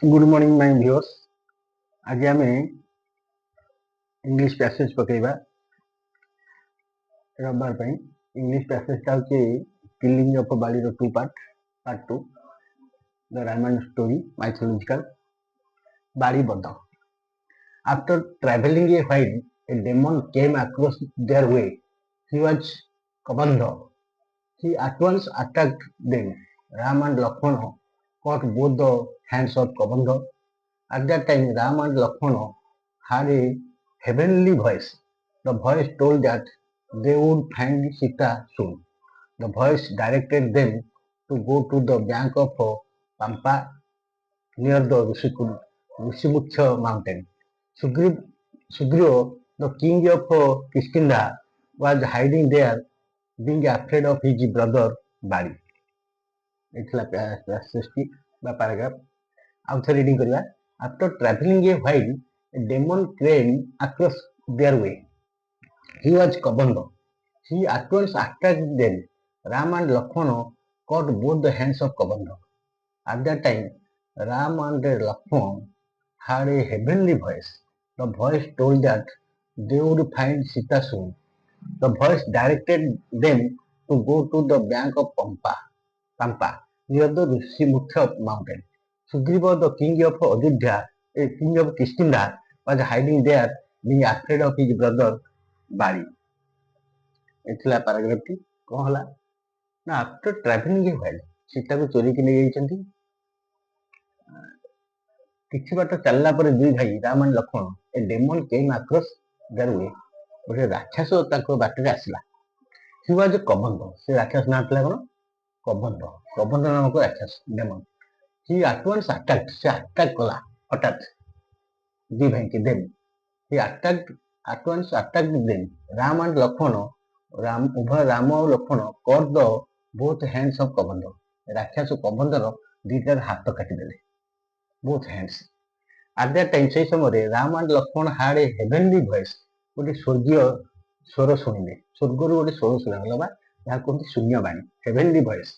Good morning my viewers. आज आम English passage पकेबा रविवार पर। इंग्लिश पैसेज हूँ killing of Bali two part two the Ramayana story mythological Bali बध। After travelling a while, a demon came across their way. He was Kabandha. He at once attacked them. Ram and Lakshmana caught both the hands of Kabandha. At that time, Ram and Lakshmana had a heavenly voice. The voice told that they would find Sita soon. The voice directed them to go to the bank of Pampa near the Rishimucha mountain. Sugriva, the king of Kiskinda, was hiding there, being afraid of his brother Bali. It's like paragraph. After reading kariba. After traveling a while, a demon came across their way. He was Kabandha. He at once attacked them. Ram and Lakshmana caught both the hands of Kabandha. At that time, Ram and Lakshmana had a heavenly voice. The voice told that they would find Sita soon. The voice directed them to go to the bank of Pampa near the Rishimucha mountain. Sugriva, the king of Ajodhya, a king of Kiskinda, was hiding there, being afraid of his brother Bali. एथिला paragraph टी कौन हला ना after travelling a while Sita को चोरी के लिए जाइछंती। किछि बाट चलला पर दुई भाई Ram and Lakshman a demon came across their way गोटे राक्षस ताको बाटरे आसला। He was Kabandh. से राक्षस नाम थला कोन कबंध। कबंध नामक राक्षस demon. He at once attack से अटैक कला हठात दुई भाई के them. He attack at once attack them Ram and Lakshman. उभय राम और Lakshman cut the both hands of Kabandh. राक्षस कबंधर दुईटार हाथ काटिदेले both hands. At that time से समय राम एंड लक्ष्मण हाड ए हेवेनली वॉइस गोटे स्वर्गीय स्वर शुणिले। स्वर्गर गोटे स्वर शुणागला बा जहाँ कहते शून्यवाणी heavenly voice.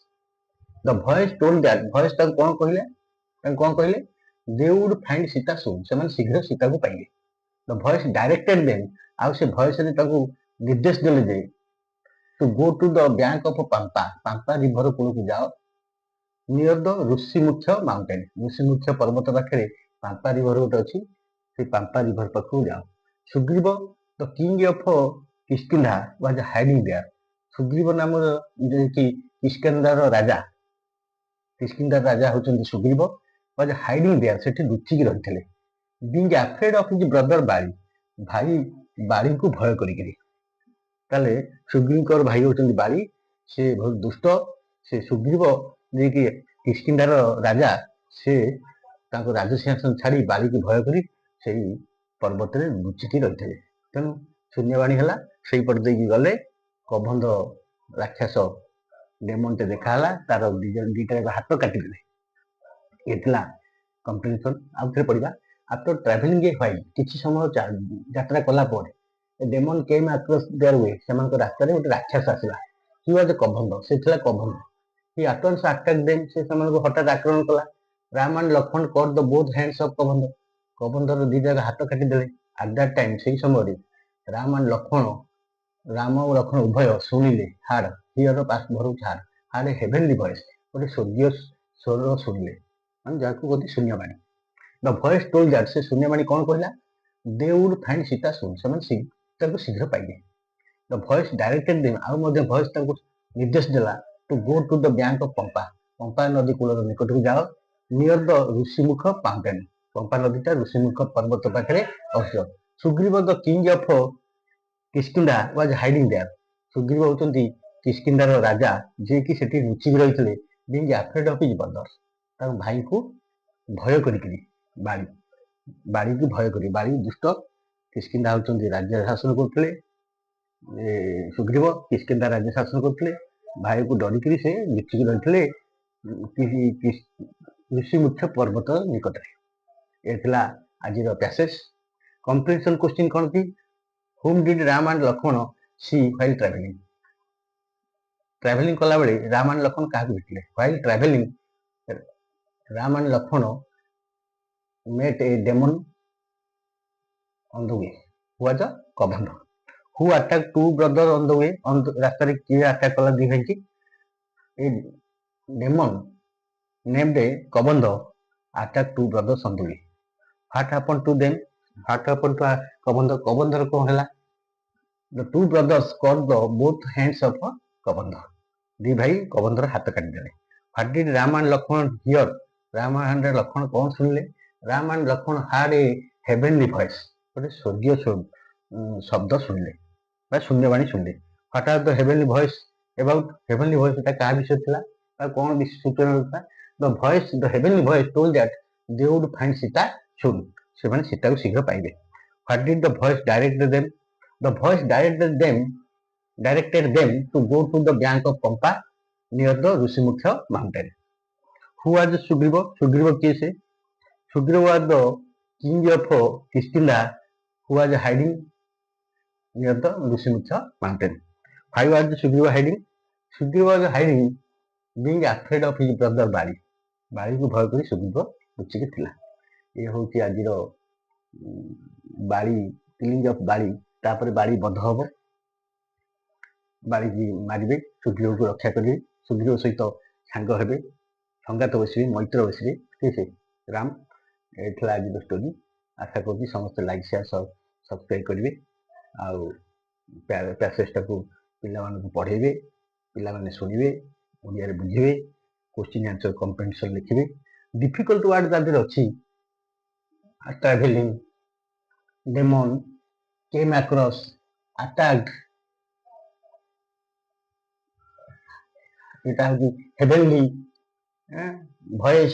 The voice told that voice कौन कहले they would find Sita soon से शीघ्र सीता को पाइबे। द वॉइस डायरेक्टेड देम आउ से वॉइस निर्देश देले जे to go to the bank of Pampa river कूल को जाओ near the Rishyamukh mountain. Rishyamukh पर्वत पाखे पांपा रिवर गोटे अच्छी से पांपा रिवर पाखु जाओ। Sugriva the king of Kishkindha was hiding there. Sugriva नाम कि किष्किंधार राजा किष्किंधार राजा होचंदी सुग्रीव वाज हाइडिंग देयर सेठी लुचिकी रहिथिले। Being afraid of his brother Bali भाई बाली को भय करिकरी ताले सुग्रीव भाई होचंदी बाली से बहुत दुष्ट। से सुग्रीव जे कि किष्किंधार राजा से ताको राजसिंहासन छाड़ी बाली को भय करी से पर्वत रे लुचिकी रहिथिले। तेणु शून्यवाणी हला सेई पट देकी गले कबंध राक्षस डेमन टे देखाला तार दीटा हाथ काटिदेले। एतला कंप्रेंशन आउथरे पड़िबा। आफ्टर ट्रैवलिंग ए व्हाइल किछि समय यात्रा कला पर demon came across their way सेमानक रास्ता रे गोटे राक्षस आसिला। ही वाज कबंध से थिला Kabandh. He at once attack them से सेमानक हठात आक्रमण कला। Ram and Lakshman cut the both hands of Kabandh. कबंधर दीटा हाथ काटिदेले। एट दैट टाइम से समय राम एंड राम और लक्ष्मण उभय शुणिले हाड हियर पास्ट भरू हाड ए हेवेनली वॉइस गोटे स्वर्गीय स्वर शुणिले मान जाको कहते शून्यवाणी। द वॉइस टोल्ड दैट से शून्यवाणी कौन कहला दे वुड फाइंड सीता सून से को शीघ्र पाइबे। द वॉइस डायरेक्टेड देम आउ मध्ये वॉइस ताको निर्देश देला to go to the bank of Pampa नदी कूलर निकट को जाओ near the Rishyamukh mountain. Pampa नदीटा ऋषिमुख पर्वत पाखे अवस्थित। Sugriva the king of Kishkindha was hiding there. Sugriva होचंती किष्किंधार राजा जे कि सेठी लुचिकी रहिथिले being afraid of his brother तार भाई को भय करिकरी बाड़ी को भय करी। बाड़ी दुष्ट किष्किंधा होचंती राज्य शासन करथिले। सुग्रीव किष्किंधा राज्य शासन करथिले भाई को डरिकरी से लुचिकी रहिथिले ऋषिमुख्य पर्वत निकट रे। एथिला आजिर पैसेज कंप्रेंशन क्वेश्चन कोन थी whom did Ram and Lakshmana see while traveling? Travelling कला बेले राम एंड लक्ष्मण क्या भेटिले while traveling Ram and Lakshman met a demon on the way. Who was a Kabandha. Who attacked two brothers on the way? On the ରାସ୍ତାରେ କିଏ attack କଲା ଦି ଭାଇକି? A demon named a Kabandha attacked two brothers on the way. What happened to them? What happened to Kabandha? Kabandhaର କଣ ହେଲା? The two brothers caught the both hands of Kabandha. ଦି ଭାଇ କବନ୍ଧର ହାତ କାଟିଦେଲେ. What did Ram and Lakshmana hear? Rama and Lakshmana କଣ ଶୁଣିଲେ? Ram and Lakshmana had a heavenly voice. ଗୋଟେ ସ୍ୱର୍ଗୀୟ ଶବ୍ଦ ଶୁଣିଲେ ବା ଶୂନ୍ୟବାଣୀ ଶୁଣିଲେ. What are the heavenly voice about? Heavenly voice এটা କାହା ବିଷୟ ଥିଲା ବା କଣ ସୂଚନା ଦେଉଥିଲା? The heavenly voice told that they would find Sita soon. ସେମାନେ ସୀତାକୁ ଶୀଘ୍ର ପାଇବେ. What did the voice direct them? The voice directed them to go to the bank of Pampa near the Rusimukhya mountain. Who was Sugriva? Sugriva kiye se? Sugriva was the king of Kiskindha who was hiding near the Rusimukhya mountain. Why was Sugriva hiding? Sugriva was hiding being afraid of his brother Bali. Bali को भय करी Sugriva लुचिके थिला. ये होची आजिर बाली killing of बाली. तापर बाली बध हबो. ବାଳିକି ମାରିବେ, ସୁଗ୍ରୀବକୁ ରକ୍ଷା କରିବେ, ସୁଗ୍ରୀବ ସହିତ ସାଙ୍ଗ ହେବେ, ସଙ୍ଗାତ ବସିବେ, ମୈତ୍ର ବସିବେ. ଠିକ ଅଛି ରାମ, ଏ ଥିଲା ଆଜିର ଷ୍ଟୋରି. ଆଶା କରୁଛି ସମସ୍ତେ ଲାଇକ୍ ସେୟାର ସବସ୍କ୍ରାଇବ୍ କରିବେ ଆଉ ପ୍ୟାସେଜଟାକୁ ପିଲାମାନଙ୍କୁ ପଢ଼େଇବେ, ପିଲାମାନେ ଶୁଣିବେ, ଓଡ଼ିଆରେ ବୁଝିବେ, କ୍ୱେଶ୍ଚିନ୍ ଆନ୍ସର କମ୍ପ୍ରେନ୍ସନ୍ ଲେଖିବେ. ଡିଫିକଲ୍ଟ ୱାର୍ଡ ତା ଦେହରେ ଅଛି. ଟ୍ରାଭେଲିଂ, ଡେମନ୍, କେମ୍ ଆକ୍ରସ୍, ଆଟାକ୍ଡ, এটা হচ্ছে heavenly, voice,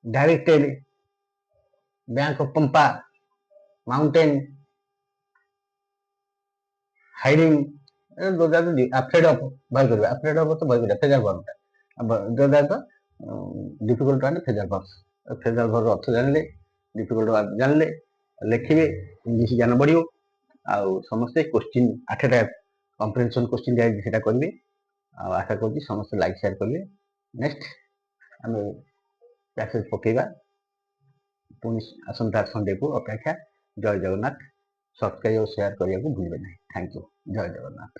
directed, bank of Pampa, mountain, hiding, afraid of ভয় করবে, আফ্রেড অফ তো ভয় করবে, ফেজার ভার্বটা ଯୋଉଟା ତ ଡିଫିକଲ୍ଟ ୱାର୍ଡ ଫେଜାର ଭର୍ବ. ଫେଜାର ଭର୍ବ ଅର୍ଥ ଜାଣିଲେ, ଡିଫିକଲ୍ଟ ୱାର୍ଡ ଜାଣିଲେ, ଲେଖିବେ, ଇଂଲିଶ ଜ୍ଞାନ ବଢିବ. ଆଉ ସମସ୍ତେ କ୍ୱେଶ୍ଚିନ୍ 8ଟା କମ୍ପ୍ରେନ୍ସନ୍ କ୍ୱେଶ୍ଚିନ୍ ଦିଆଯାଇଛି ସେଟା କରିବେ. ଆଉ ଆଶା କରୁଛି ସମସ୍ତେ ଲାଇକ୍ ସେୟାର କରିବେ. ନେକ୍ସଟ ଆମେ ପ୍ୟାସେଜ ପକେଇବା. ପୁଣି ଆସନ୍ତା ସଣ୍ଡେକୁ ଅପେକ୍ଷା. ଜୟ ଜଗନ୍ନାଥ. ସବସ୍କ୍ରାଇବ୍ ଓ ସେୟାର କରିବାକୁ ଭୁଲିବେ ନାହିଁ. Thank you. ଜୟ ଜଗନ୍ନାଥ.